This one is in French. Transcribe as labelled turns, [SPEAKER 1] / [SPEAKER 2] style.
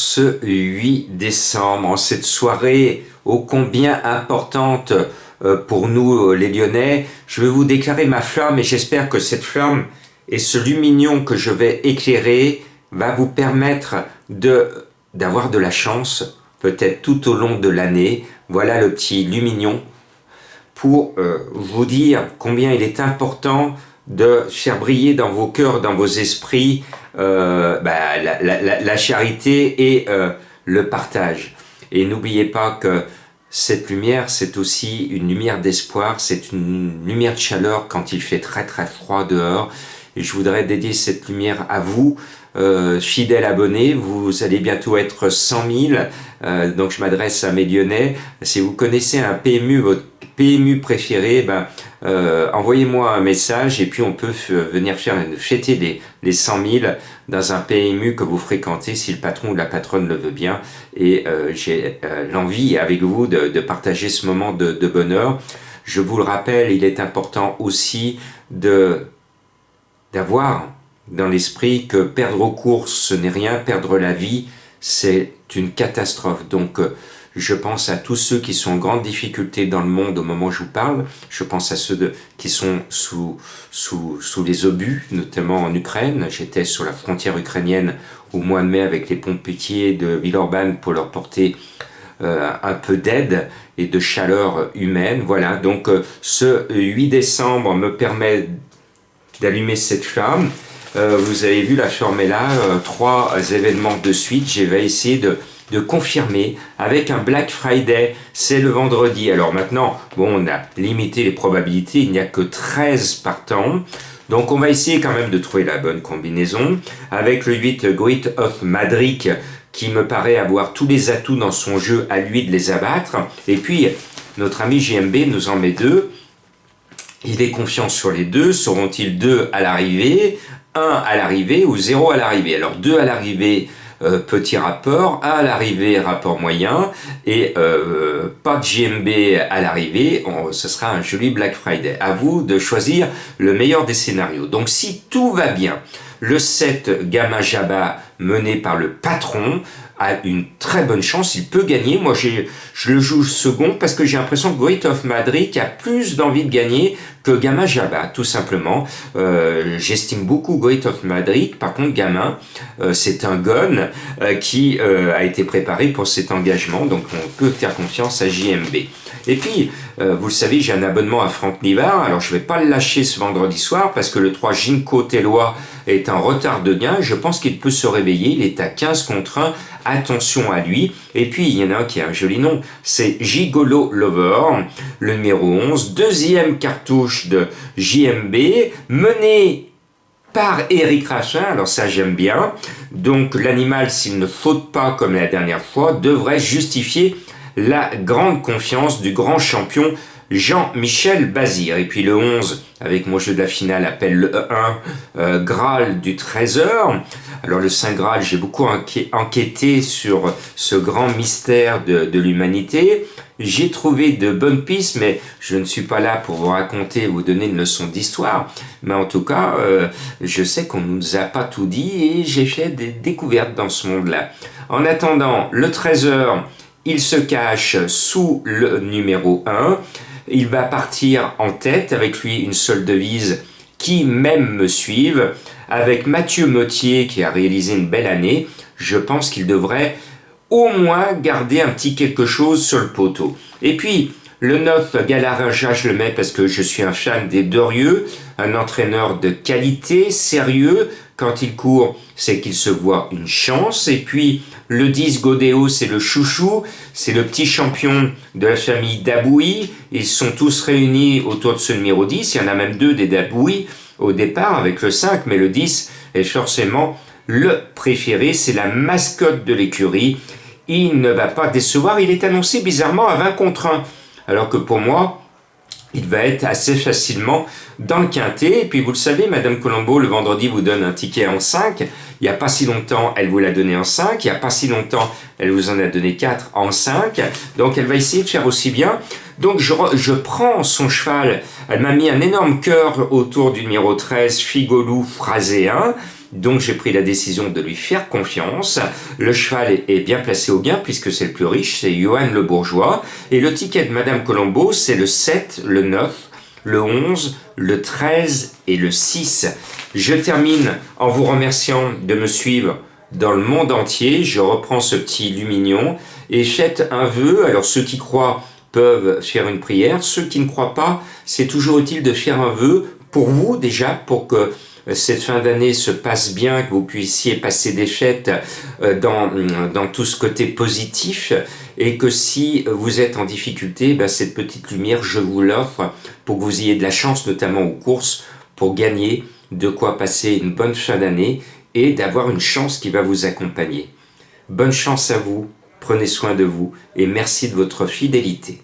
[SPEAKER 1] ce 8 décembre, en cette soirée ô combien importante pour nous les Lyonnais. Je vais vous déclarer ma flamme et j'espère que cette flamme et ce lumignon que je vais éclairer va vous permettre d'avoir de la chance, peut-être tout au long de l'année. Voilà le petit lumignon pour vous dire combien il est important de faire briller dans vos cœurs, dans vos esprits, la charité et le partage. Et n'oubliez pas que cette lumière, c'est aussi une lumière d'espoir, c'est une lumière de chaleur quand il fait très très froid dehors. Et je voudrais dédier cette lumière à vous, fidèles abonnés. Vous allez bientôt être 100 000, donc je m'adresse à mes Lyonnais. Si vous connaissez un PMU, votre PMU préféré, envoyez-moi un message et puis on peut venir fêter les 100 000 dans un PMU que vous fréquentez si le patron ou la patronne le veut bien. Et j'ai l'envie avec vous de partager ce moment de bonheur. Je vous le rappelle, il est important aussi d'avoir dans l'esprit que perdre aux courses, ce n'est rien, perdre la vie, c'est une catastrophe. Donc, je pense à tous ceux qui sont en grande difficulté dans le monde au moment où je vous parle. Je pense à ceux qui sont sous les obus, notamment en Ukraine. J'étais sur la frontière ukrainienne au mois de mai avec les pompiers de Villeurbanne pour leur porter un peu d'aide et de chaleur humaine. Voilà, donc ce 8 décembre me permet d'allumer cette flamme. Vous avez vu, la flamme est là, 3 événements de suite. Je vais essayer de confirmer avec un Black Friday, c'est le vendredi. Alors maintenant, bon, on a limité les probabilités, il n'y a que 13 partants. Donc on va essayer quand même de trouver la bonne combinaison. Avec le 8 Great of Madrid, qui me paraît avoir tous les atouts dans son jeu à lui de les abattre. Et puis, notre ami JMB nous en met 2. Il est confiant sur les 2. Seront-ils 2 à l'arrivée, 1 à l'arrivée ou 0 à l'arrivée? Alors 2 à l'arrivée, petit rapport, 1 à l'arrivée, rapport moyen, et pas de JMB à l'arrivée, ce sera un joli Black Friday. À vous de choisir le meilleur des scénarios. Donc si tout va bien, le 7 Gamma Jabba mené par le patron a une très bonne chance, il peut gagner. Moi je le joue second parce que j'ai l'impression que Great of Madrid a plus d'envie de gagner que Gamma Jabba, tout simplement. J'estime beaucoup Great of Madrid, par contre Gamma, c'est un gun qui a été préparé pour cet engagement, donc on peut faire confiance à JMB. Et puis, vous le savez, j'ai un abonnement à Franck Nivard, alors je ne vais pas le lâcher ce vendredi soir parce que le 3 Ginko Tellois est en retard de gain, je pense qu'il peut se réveiller, il est à 15 contre 1, attention à lui. Et puis il y en a un qui a un joli nom, c'est Gigolo Lover, le numéro 11, deuxième cartouche de JMB, mené par Eric Rachin, alors ça j'aime bien. Donc l'animal, s'il ne faute pas comme la dernière fois, devrait justifier la grande confiance du grand champion Jean-Michel Bazir. Et puis le 11, avec mon jeu de la finale, appelle le 1 Graal du Trésor. Alors le Saint Graal, j'ai beaucoup enquêté sur ce grand mystère de l'humanité. J'ai trouvé de bonnes pistes, mais je ne suis pas là pour vous raconter, vous donner une leçon d'histoire. Mais en tout cas, je sais qu'on ne nous a pas tout dit et j'ai fait des découvertes dans ce monde-là. En attendant, le Trésor, il se cache sous le numéro 1. Il va partir en tête, avec lui une seule devise, qui m'aime me suive. Avec Mathieu Mottier, qui a réalisé une belle année, je pense qu'il devrait au moins garder un petit quelque chose sur le poteau. Et puis, le 9, Galarraja, je le mets parce que je suis un fan des Dorieux, un entraîneur de qualité, sérieux. Quand il court, c'est qu'il se voit une chance. Et puis, le 10, Godéo, c'est le chouchou, c'est le petit champion de la famille Daboui. Ils sont tous réunis autour de ce numéro 10. Il y en a même 2 des Daboui au départ avec le 5, mais le 10 est forcément le préféré. C'est la mascotte de l'écurie. Il ne va pas décevoir. Il est annoncé bizarrement à 20 contre 1. Alors que pour moi, il va être assez facilement dans le quintet. Et puis vous le savez, Madame Colombo, le vendredi, vous donne un ticket en 5. Il n'y a pas si longtemps, elle vous l'a donné en 5. Il n'y a pas si longtemps, elle vous en a donné 4 en 5. Donc elle va essayer de faire aussi bien. Donc je prends son cheval. Elle m'a mis un énorme cœur autour du numéro 13, Figolou Phraséen. donc j'ai pris la décision de lui faire confiance. Le cheval est bien placé au gain puisque c'est le plus riche, c'est Johan Le Bourgeois. Et le ticket de Madame Colombo, c'est le 7, le 9, le 11, le 13 et le 6. Je termine en vous remerciant de me suivre dans le monde entier. Je reprends ce petit lumignon et faites un vœu. Alors ceux qui croient peuvent faire une prière. Ceux qui ne croient pas, c'est toujours utile de faire un vœu pour vous déjà, pour que cette fin d'année se passe bien, que vous puissiez passer des fêtes dans tout ce côté positif, et que si vous êtes en difficulté, cette petite lumière, je vous l'offre pour que vous ayez de la chance, notamment aux courses, pour gagner de quoi passer une bonne fin d'année et d'avoir une chance qui va vous accompagner. Bonne chance à vous, prenez soin de vous et merci de votre fidélité.